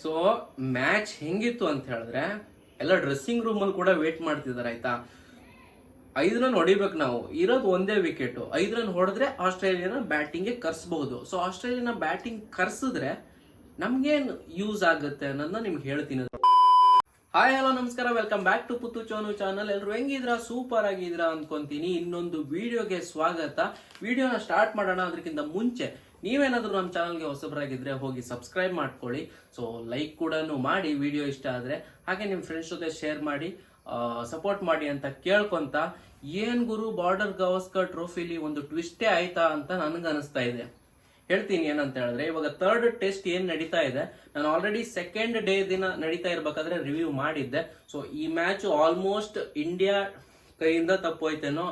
So match ಹೆಂಗಿತ್ತು ಅಂತ ಹೇಳಿದ್ರೆ ಎಲ್ಲ ಡ್ರೆಸ್ಸಿಂಗ್ ರೂಮ್ ಅಲ್ಲಿ ಕೂಡ ವೇಟ್ ಮಾಡ್ತಿದ್ದಾರೆ ಆಯ್ತಾ. 5 ರನ್ ಹೊಡಿಬೇಕು, ನಾವು ಇರೋದು ಒಂದೇ ವಿಕೆಟ್. 5 ರನ್ ಹೊಡೆದ್ರೆ ಆಸ್ಟ್ರೇಲಿಯಾನ ಬ್ಯಾಟಿಂಗ್ಗೆ ಕರ್ಸಬಹುದು. ಸೊ ಆಸ್ಟ್ರೇಲಿಯಾನ ಬ್ಯಾಟಿಂಗ್ ಕರ್ಸಿದ್ರೆ ನಮ್ಗೇನು ಯೂಸ್ ಆಗುತ್ತೆ ಅನ್ನೋದನ್ನ ನಿಮ್ಗೆ ಹೇಳ್ತೀನಿ. ಹಾಯ್ ಹಲೋ ನಮಸ್ಕಾರ, ವೆಲ್ಕಮ್ ಬ್ಯಾಕ್ ಟು ಪುತ್ತು ಚೋನು ಚಾನಲ್. ಎಲ್ಲರೂ ಹೆಂಗಿದ್ರಾ? ಸೂಪರ್ ಆಗಿದ್ರಾ ಅನ್ಕೊಂತೀನಿ. ಇನ್ನೊಂದು ವಿಡಿಯೋಗೆ ಸ್ವಾಗತ. ವಿಡಿಯೋನ ಸ್ಟಾರ್ಟ್ ಮಾಡೋಣ ಅದಕ್ಕಿಂತ ಮುಂಚೆ ನೀವೇನಾದ್ರೂ ನಮ್ಮ ಚಾನಲ್ಗೆ ಹೊಸಬರಾಗಿದ್ರೆ ಹೋಗಿ ಸಬ್ಸ್ಕ್ರೈಬ್ ಮಾಡ್ಕೊಳ್ಳಿ. ಸೊ ಲೈಕ್ ಕೂಡ ಮಾಡಿ, ವಿಡಿಯೋ ಇಷ್ಟ ಆದ್ರೆ ಹಾಗೆ ನಿಮ್ಮ ಫ್ರೆಂಡ್ಸ್ ಜೊತೆ ಶೇರ್ ಮಾಡಿ, ಸಪೋರ್ಟ್ ಮಾಡಿ ಅಂತ ಕೇಳ್ಕೊಂತ, ಏನ್ ಗುರು ಬಾರ್ಡರ್ ಗವಾಸ್ಕರ್ ಟ್ರೋಫಿಲಿ ಒಂದು ಟ್ವಿಸ್ಟೇ ಆಯ್ತಾ ಅಂತ ನನ್ಗೆ ಅನಿಸ್ತಾ ಇದೆ. ಹೇಳ್ತೀನಿ ಏನಂತ ಹೇಳಿದ್ರೆ, ಇವಾಗ ಥರ್ಡ್ ಟೆಸ್ಟ್ ಏನ್ ನಡೀತಾ ಇದೆ, ನಾನು ಆಲ್ರೆಡಿ ಸೆಕೆಂಡ್ ಡೇ ದಿನ ನಡೀತಾ ಇರ್ಬೇಕಾದ್ರೆ ರಿವ್ಯೂ ಮಾಡಿದ್ದೆ. ಸೊ ಈ ಮ್ಯಾಚ್ ಆಲ್ಮೋಸ್ಟ್ ಇಂಡಿಯಾ ಕೈಯಿಂದ ತಪ್ಪೋಯ್ತೇನೋ,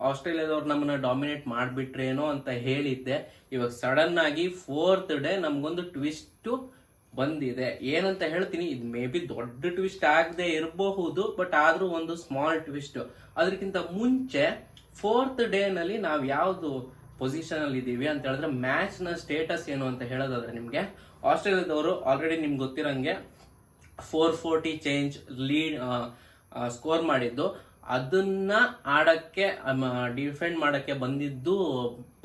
ಆಸ್ಟ್ರೇಲಿಯಾದವ್ರು ನಮ್ಮನ್ನ ಡಾಮಿನೇಟ್ ಮಾಡ್ಬಿಟ್ರೇನೋ ಅಂತ ಹೇಳಿದ್ದೆ. ಇವಾಗ ಸಡನ್ ಆಗಿ ಫೋರ್ತ್ ಡೇ ನಮ್ಗೊಂದು ಟ್ವಿಸ್ಟ್ ಬಂದಿದೆ. ಏನಂತ ಹೇಳ್ತೀನಿ, ಇದು ಮೇ ಬಿ ದೊಡ್ಡ ಟ್ವಿಸ್ಟ್ ಆಗದೆ ಇರಬಹುದು, ಬಟ್ ಆದ್ರೂ ಒಂದು ಸ್ಮಾಲ್ ಟ್ವಿಸ್ಟ್. ಅದಕ್ಕಿಂತ ಮುಂಚೆ ಫೋರ್ತ್ ಡೇ ನಲ್ಲಿ ನಾವ್ ಯಾವ್ದು ಪೊಸಿಷನ್ ಅಲ್ಲಿ ಇದೀವಿ ಅಂತ ಹೇಳಿದ್ರೆ, ಮ್ಯಾಚ್ ನ ಸ್ಟೇಟಸ್ ಏನು ಅಂತ ಹೇಳೋದಾದ್ರೆ, ನಿಮ್ಗೆ ಆಸ್ಟ್ರೇಲಿಯಾದವರು ಆಲ್ರೆಡಿ ನಿಮ್ಗೆ ಗೊತ್ತಿರಂಗೆ 440 ಚೇಂಜ್ ಲೀಡ್ ಸ್ಕೋರ್ ಮಾಡಿದ್ದು. ಅದನ್ನ ಆಡಕ್ಕೆ ಡಿಫೆಂಡ್ ಮಾಡಕ್ಕೆ ಬಂದಿದ್ದು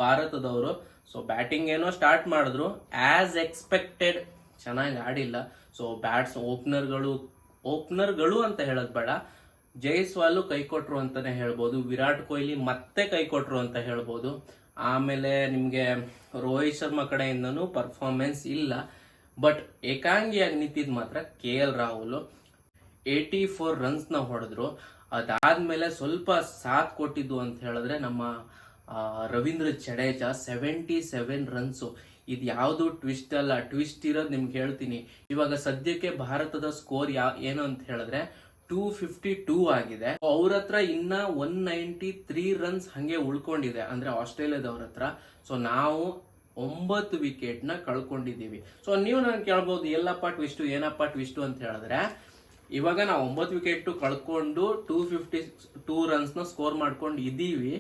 ಭಾರತದವರು. ಸೊ ಬ್ಯಾಟಿಂಗ್ ಏನೋ ಸ್ಟಾರ್ಟ್ ಮಾಡಿದ್ರು, ಆಸ್ ಎಕ್ಸ್ಪೆಕ್ಟೆಡ್ ಚೆನ್ನಾಗಿ ಆಡಿಲ್ಲ. ಸೊ ಓಪನರ್ಗಳು ಅಂತ ಹೇಳೋದ್ ಬೇಡ, ಜೈಸ್ವಾಲ್ ಕೈ ಕೊಟ್ರು ಅಂತಾನೆ ಹೇಳ್ಬೋದು, ವಿರಾಟ್ ಕೊಹ್ಲಿ ಮತ್ತೆ ಕೈ ಕೊಟ್ರು ಅಂತ ಹೇಳ್ಬೋದು. ಆಮೇಲೆ ನಿಮ್ಗೆ ರೋಹಿತ್ ಶರ್ಮಾ ಕಡೆಯಿಂದನೂ ಪರ್ಫಾರ್ಮೆನ್ಸ್ ಇಲ್ಲ. ಬಟ್ ಏಕಾಂಗಿಯಾಗಿ ನಿಂತಿದ್ ಮಾತ್ರ KL ರಾಹುಲ್ 84 ರನ್ಸ್ ನ ಹೊಡೆದ್ರು. ಅದಾದ್ಮೇಲೆ ಸ್ವಲ್ಪ ಸಾಥ್ ಕೊಟ್ಟಿದ್ದು ಅಂತ ಹೇಳಿದ್ರೆ ನಮ್ಮ ರವೀಂದ್ರ ಜಡೇಜಾ 77 ರನ್ಸ್. ಇದು ಯಾವ್ದು ಟ್ವಿಸ್ಟ್ ಅಲ್ಲ, ಟ್ವಿಸ್ಟ್ ಇರೋದು ನಿಮ್ಗೆ ಹೇಳ್ತೀನಿ. ಇವಾಗ ಸದ್ಯಕ್ಕೆ ಭಾರತದ ಸ್ಕೋರ್ ಏನು ಅಂತ ಹೇಳಿದ್ರೆ 252 ಆಗಿದೆ. ಅವ್ರ ಹತ್ರ ಇನ್ನ 193 ರನ್ಸ್ ಹಂಗೆ ಉಳ್ಕೊಂಡಿದೆ, ಅಂದ್ರೆ ಆಸ್ಟ್ರೇಲಿಯಾದವ್ರ ಹತ್ರ. ಸೊ ನಾವು 9 ವಿಕೆಟ್ ನ ಕಳ್ಕೊಂಡಿದೀವಿ. ಸೊ ನೀವು ನನ್ಗೆ ಕೇಳ್ಬಹುದು, ಎಲ್ಲಪ್ಪ ಟ್ವಿಸ್ಟ್, ಏನಪ್ಪ ಟ್ವಿಸ್ಟ್ ಅಂತ ಹೇಳಿದ್ರೆ, ಇವಾಗ ನಾವು 9 ವಿಕೆಟ್ ಕಳ್ಕೊಂಡು 252 ರನ್ಸ್ ನ ಸ್ಕೋರ್ ಮಾಡ್ಕೊಂಡು ಇದೀವಿ.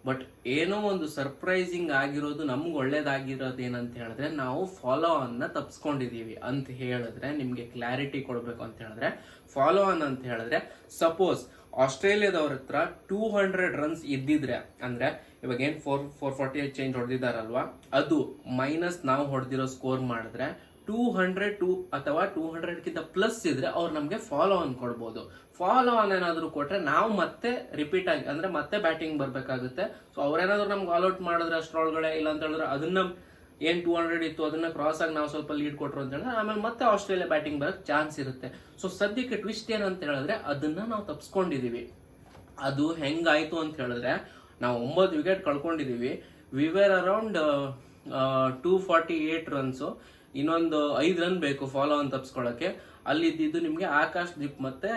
ಬಟ್ ಏನೋ ಒಂದು ಸರ್ಪ್ರೈಸಿಂಗ್ ಆಗಿರೋದು, ನಮ್ಗೆ ಒಳ್ಳೇದಾಗಿರೋದು ಏನಂತ ಹೇಳಿದ್ರೆ, ನಾವು ಫಾಲೋ ಅನ್ನ ತಪ್ಸ್ಕೊಂಡಿದೀವಿ ಅಂತ ಹೇಳಿದ್ರೆ, ನಿಮ್ಗೆ ಕ್ಲಾರಿಟಿ ಕೊಡ್ಬೇಕು ಅಂತ ಹೇಳಿದ್ರೆ, ಫಾಲೋ ಆನ್ ಅಂತ ಹೇಳಿದ್ರೆ, ಸಪೋಸ್ ಆಸ್ಟ್ರೇಲಿಯಾದವ್ರ ಹತ್ರ 200 ರನ್ಸ್ ಇದ್ದಿದ್ರೆ, ಅಂದ್ರೆ ಇವಾಗ ಏನ್ 448 ಚೇಂಜ್ ಹೊಡೆದಿದ್ದಾರಲ್ವಾ, ಅದು ಮೈನಸ್ ನಾವು ಹೊಡೆದಿರೋ ಸ್ಕೋರ್ ಮಾಡಿದ್ರೆ 202 ಅಥವಾ 200 ಪ್ಲಸ್ ಇದ್ರೆ ಅವ್ರು ನಮ್ಗೆ ಫಾಲೋ ಆನ್ ಕೊಡ್ಬೋದು. ಫಾಲೋ ಆನ್ ಏನಾದ್ರು ಕೊಟ್ರೆ ನಾವು ಮತ್ತೆ ರಿಪೀಟ್ ಆಗಿ, ಅಂದ್ರೆ ಮತ್ತೆ ಬ್ಯಾಟಿಂಗ್ ಬರ್ಬೇಕಾಗುತ್ತೆ. ಸೊ ಅವ್ರೇನಾದ್ರು ನಮ್ಗೆ ಆಲ್ಔಟ್ ಮಾಡಿದ್ರೆ ಅಷ್ಟ್ರೊಳಗಡೆ, ಇಲ್ಲ ಅಂತ ಹೇಳಿದ್ರೆ ಅದನ್ನ ಏನ್ 200 ಇತ್ತು ಅದನ್ನ ಕ್ರಾಸ್ ಆಗಿ ನಾವು ಸ್ವಲ್ಪ ಲೀಡ್ ಕೊಟ್ರು ಅಂತ ಹೇಳಿದ್ರೆ, ಆಮೇಲೆ ಮತ್ತೆ ಆಸ್ಟ್ರೇಲಿಯಾ ಬ್ಯಾಟಿಂಗ್ ಬರಕ್ ಚಾನ್ಸ್ ಇರುತ್ತೆ. ಸೊ ಸದ್ಯಕ್ಕೆ ಟ್ವಿಸ್ಟ್ ಏನಂತ ಹೇಳಿದ್ರೆ, ಅದನ್ನ ನಾವು ತಪ್ಸ್ಕೊಂಡಿದೀವಿ. ಅದು ಹೆಂಗಾಯ್ತು ಅಂತ ಹೇಳಿದ್ರೆ, ನಾವು 9 ವಿಕೆಟ್ ಕಳ್ಕೊಂಡಿದೀವಿ. We were around 248 runs. ಇನ್ನೊಂದು 5 ರನ್ ಬೇಕು ಫಾಲೋ ಆನ್ ತಪ್ಸ್ಕೊಳಕ್ಕೆ. ಅಲ್ಲಿ ಇದ್ದಿದ್ದು ನಿಮ್ಗೆ ಆಕಾಶ್ ದೀಪ್ ಮತ್ತೆ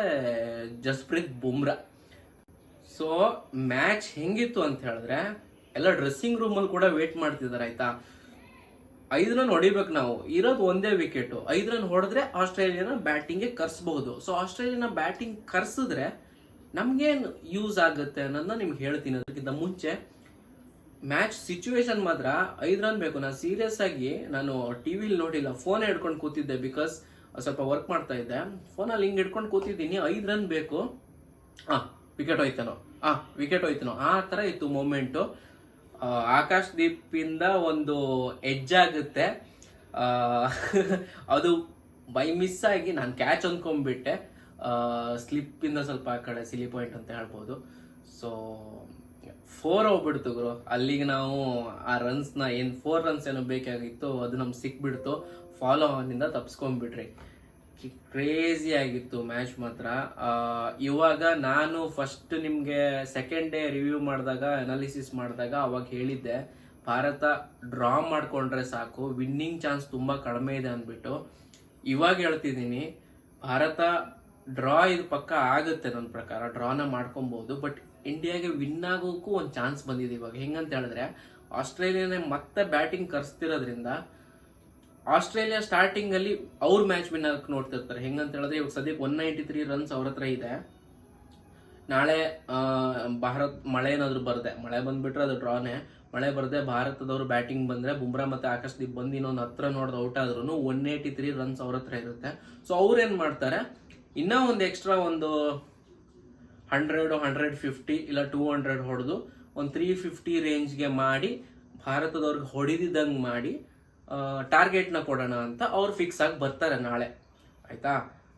ಜಸ್ಪ್ರೀತ್ ಬುಮ್ರಾ. ಸೊ ಮ್ಯಾಚ್ ಹೆಂಗಿತ್ತು ಅಂತ ಹೇಳಿದ್ರೆ, ಎಲ್ಲ ಡ್ರೆಸ್ಸಿಂಗ್ ರೂಮ್ ಅಲ್ಲಿ ಕೂಡ ವೇಟ್ ಮಾಡ್ತಿದ್ದಾರೆ ಆಯ್ತಾ. 5 ರನ್ ಹೊಡಿಬೇಕು, ನಾವು ಇರೋದು ಒಂದೇ ವಿಕೆಟ್. 5 ರನ್ ಹೊಡೆದ್ರೆ ಆಸ್ಟ್ರೇಲಿಯಾನ ಬ್ಯಾಟಿಂಗ್ಗೆ ಕರ್ಸಬಹುದು. ಸೊ ಆಸ್ಟ್ರೇಲಿಯಾನ ಬ್ಯಾಟಿಂಗ್ ಕರ್ಸಿದ್ರೆ ನಮ್ಗೇನು ಯೂಸ್ ಆಗುತ್ತೆ ಅನ್ನೋದನ್ನ ನಿಮ್ಗೆ ಹೇಳ್ತೀನಿ. ಅದಕ್ಕಿಂತ ಮುಂಚೆ ಮ್ಯಾಚ್ ಸಿಚುವೇಶನ್ ಮಾತ್ರ 5 ರನ್ ಬೇಕು. ನಾನು ಸೀರಿಯಸ್ ಆಗಿ ನಾನು ಟಿವಿಲಿ ನೋಡಿಲ್ಲ, ಫೋನ್ ಹಿಡ್ಕೊಂಡು ಕೂತಿದ್ದೆ, ಬಿಕಾಸ್ ಸ್ವಲ್ಪ ವರ್ಕ್ ಮಾಡ್ತಾ ಇದ್ದೆ. ಫೋನಲ್ಲಿ ಹಿಂಗ್ ಹಿಡ್ಕೊಂಡು ಕೂತಿದ್ದೀನಿ, 5 ರನ್ ಬೇಕು, ವಿಕೆಟ್ ಹೋಯ್ತನೋ ಆ ತರ ಇತ್ತು ಮೂಮೆಂಟು. ಆಕಾಶ್ ದೀಪ್ ಇಂದ ಒಂದು ಎಡ್ಜ್ ಆಗುತ್ತೆ, ಅದು ಬೈ ಮಿಸ್ ಆಗಿ ನಾನು ಕ್ಯಾಚ್ ಅಂದ್ಕೊಂಡ್ಬಿಟ್ಟೆ. ಸ್ಲಿಪ್ ಇಂದ ಸ್ವಲ್ಪ ಆ ಕಡೆ ಸಿಲಿ ಪಾಯಿಂಟ್ ಅಂತ ಹೇಳ್ಬೋದು. ಸೊ 4 ಹೋಗ್ಬಿಡ್ತು ಗುರು. ಅಲ್ಲಿಗೆ ನಾವು ಆ ರನ್ಸ್ ನ 4 ರನ್ಸ್ ಏನೋ ಬೇಕಾಗಿತ್ತು, ಅದು ನಮ್ಗೆ ಸಿಕ್ಬಿಡ್ತು. ಫಾಲೋ ಆನ್ ಇಂದ ತಪ್ಸ್ಕೊಂಡ್ಬಿಟ್ರಿ. ಕ್ರೇಜಿ ಆಗಿತ್ತು ಮ್ಯಾಚ್ ಮಾತ್ರ. ಇವಾಗ ನಾನು ಫಸ್ಟ್ ನಿಮ್ಗೆ ಸೆಕೆಂಡ್ ಡೇ ರಿವ್ಯೂ ಮಾಡಿದಾಗ, ಅನಾಲಿಸಿಸ್ ಮಾಡಿದಾಗ ಅವಾಗ ಹೇಳಿದ್ದೆ, ಭಾರತ ಡ್ರಾ ಮಾಡ್ಕೊಂಡ್ರೆ ಸಾಕು, ವಿನ್ನಿಂಗ್ ಚಾನ್ಸ್ ತುಂಬಾ ಕಡಿಮೆ ಇದೆ ಅಂದ್ಬಿಟ್ಟು. ಇವಾಗ ಹೇಳ್ತಿದ್ದೀನಿ, ಭಾರತ ಡ್ರಾ ಇದು ಪಕ್ಕ ಆಗುತ್ತೆ ನನ್ನ ಪ್ರಕಾರ, ಡ್ರಾನ ಮಾಡ್ಕೊಬಹುದು. ಬಟ್ ಇಂಡಿಯಾಗೆ ವಿನ್ ಆಗೋಕ್ಕೂ ಒಂದು ಚಾನ್ಸ್ ಬಂದಿದೆ ಇವಾಗ. ಹೆಂಗಂತ ಹೇಳಿದ್ರೆ, ಆಸ್ಟ್ರೇಲಿಯಾನೇ ಮತ್ತೆ ಬ್ಯಾಟಿಂಗ್ ಕರ್ಸ್ತಿರೋದ್ರಿಂದ ಆಸ್ಟ್ರೇಲಿಯಾ ಸ್ಟಾರ್ಟಿಂಗ್ ಅಲ್ಲಿ ಅವ್ರ ಮ್ಯಾಚ್ ವಿನ್ ಆಗಕ್ಕೆ ನೋಡ್ತಿರ್ತಾರೆ. ಹೆಂಗಂತ ಹೇಳಿದ್ರೆ, ಇವಾಗ ಸದ್ಯಕ್ಕೆ 193 ರನ್ಸ್ ಅವ್ರ ಹತ್ರ ಇದೆ. ನಾಳೆ ಭಾರತ್ ಮಳೆ ಏನಾದ್ರು ಬರದೆ, ಮಳೆ ಬಂದ್ಬಿಟ್ರೆ ಅದು ಡ್ರಾನೇ. ಮಳೆ ಬರದೆ ಭಾರತದವರು ಬ್ಯಾಟಿಂಗ್ ಬಂದರೆ ಬುಮ್ರಾ ಮತ್ತು ಆಕಾಶ್ದೀಪ್ ಬಂದು ಇನ್ನೊಂದು ಹತ್ರ ನೋಡ್ದು ಔಟ್ ಆದ್ರೂ 183 ರನ್ಸ್ ಅವ್ರ ಹತ್ರ ಇರುತ್ತೆ. ಸೊ ಅವ್ರೇನು ಮಾಡ್ತಾರೆ, ಇನ್ನೂ ಒಂದು ಎಕ್ಸ್ಟ್ರಾ ಒಂದು 100 150 ಇಲ್ಲ 200 ಹೊಡೆದು ಒಂದು 350 ರೇಂಜ್ಗೆ ಮಾಡಿ ಭಾರತದವ್ರಿಗೆ ಹೊಡಿದಿದ್ದಂಗೆ ಮಾಡಿ ಟಾರ್ಗೆಟ್ನ ಕೊಡೋಣ ಅಂತ ಅವ್ರು ಫಿಕ್ಸ್ ಆಗಿ ಬರ್ತಾರೆ ನಾಳೆ, ಆಯಿತಾ.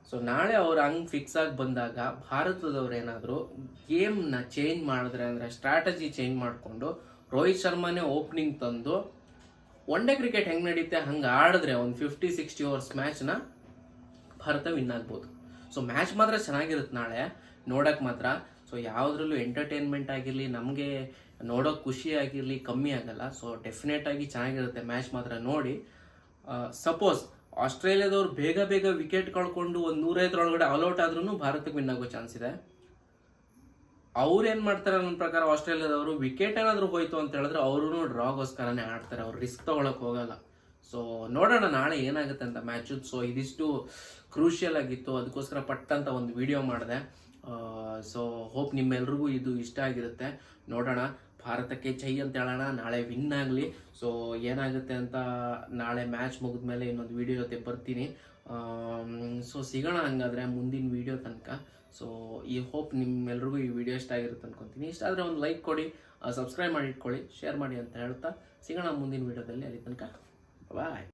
ಸೊ ನಾಳೆ ಅವ್ರು ಹಂಗೆ ಫಿಕ್ಸ್ ಆಗಿ ಬಂದಾಗ ಭಾರತದವ್ರು ಏನಾದರೂ ಗೇಮ್ನ ಚೇಂಜ್ ಮಾಡಿದ್ರೆ, ಅಂದರೆ ಸ್ಟ್ರಾಟಜಿ ಚೇಂಜ್ ಮಾಡಿಕೊಂಡು ರೋಹಿತ್ ಶರ್ಮಾನೇ ಓಪನಿಂಗ್ ತಂದು ಒನ್ ಡೇ ಕ್ರಿಕೆಟ್ ಹೆಂಗೆ ನಡೀತೆ ಹಂಗೆ ಆಡಿದ್ರೆ ಒಂದು 50-60 ಓವರ್ಸ್ ಮ್ಯಾಚ್ನ ಭಾರತ ವಿನ್ ಆಗ್ಬೋದು. ಸೊ ಮ್ಯಾಚ್ ಮಾತ್ರ ಚೆನ್ನಾಗಿರುತ್ತೆ ನಾಳೆ ನೋಡೋಕೆ ಮಾತ್ರ. ಸೊ ಯಾವುದ್ರಲ್ಲೂ ಎಂಟರ್ಟೈನ್ಮೆಂಟ್ ಆಗಿರಲಿ, ನಮಗೆ ನೋಡೋಕೆ ಖುಷಿ ಆಗಿರಲಿ ಕಮ್ಮಿ ಆಗಲ್ಲ. ಸೊ ಡೆಫಿನೆಟಾಗಿ ಚೆನ್ನಾಗಿರುತ್ತೆ ಮ್ಯಾಚ್ ಮಾತ್ರ ನೋಡಿ. ಸಪೋಸ್ ಆಸ್ಟ್ರೇಲಿಯಾದವ್ರು ಬೇಗ ವಿಕೆಟ್ ಕಳ್ಕೊಂಡು ಒಂದು 105 ಒಳಗಡೆ ಆಲ್ಔಟ್ ಆದ್ರೂ ಭಾರತಕ್ಕೆ ವಿನ್ ಆಗೋ ಚಾನ್ಸ್ ಇದೆ. ಅವ್ರು ಏನು ಮಾಡ್ತಾರೆ ನನ್ನ ಪ್ರಕಾರ, ಆಸ್ಟ್ರೇಲಿಯಾದವರು ವಿಕೆಟ್ ಏನಾದರೂ ಹೋಯ್ತು ಅಂತ ಹೇಳಿದ್ರೆ ಅವರು ಡ್ರಾಗೋಸ್ಕರನೇ ಆಡ್ತಾರೆ, ಅವ್ರು ರಿಸ್ಕ್ ತೊಗೊಳಕ್ಕೆ ಹೋಗಲ್ಲ. ಸೊ ನೋಡೋಣ ನಾಳೆ ಏನಾಗುತ್ತೆ ಅಂತ ಮ್ಯಾಚು. ಸೊ ಇದಿಷ್ಟು ಕ್ರೂಷಿಯಲ್ ಆಗಿತ್ತು, ಅದಕ್ಕೋಸ್ಕರ ಪಟ್ಟಂತ ಒಂದು ವಿಡಿಯೋ ಮಾಡಿದೆ. ಸೊ ಹೋಪ್ ನಿಮ್ಮೆಲ್ರಿಗೂ ಇದು ಇಷ್ಟ ಆಗಿರುತ್ತೆ. ನೋಡೋಣ, ಭಾರತಕ್ಕೆ ಜೈ ಅಂತ ಹೇಳೋಣ, ನಾಳೆ ವಿನ್ ಆಗಲಿ. ಸೊ ಏನಾಗುತ್ತೆ ಅಂತ ನಾಳೆ ಮ್ಯಾಚ್ ಮುಗಿದ್ಮೇಲೆ ಇನ್ನೊಂದು ವಿಡಿಯೋ ಜೊತೆ ಬರ್ತೀನಿ. ಸೊ ಸಿಗೋಣ ಹಂಗಾದ್ರೆ ಮುಂದಿನ ವಿಡಿಯೋ ತನಕ. ಸೊ ಈ ಹೋಪ್ ನಿಮ್ಮೆಲ್ರಿಗೂ ಈ ವಿಡಿಯೋ ಇಷ್ಟ ಆಗಿರುತ್ತೆ ಅನ್ಕೊತೀನಿ. ಇಷ್ಟ ಆದರೆ ಒಂದು ಲೈಕ್ ಕೊಡಿ, ಸಬ್ಸ್ಕ್ರೈಬ್ ಮಾಡಿ ಇಟ್ಕೊಳ್ಳಿ, ಶೇರ್ ಮಾಡಿ ಅಂತ ಹೇಳ್ತಾ ಸಿಗೋಣ ಮುಂದಿನ ವಿಡಿಯೋದಲ್ಲಿ. ಅಲ್ಲಿ ತನಕ ಬಾಯ್.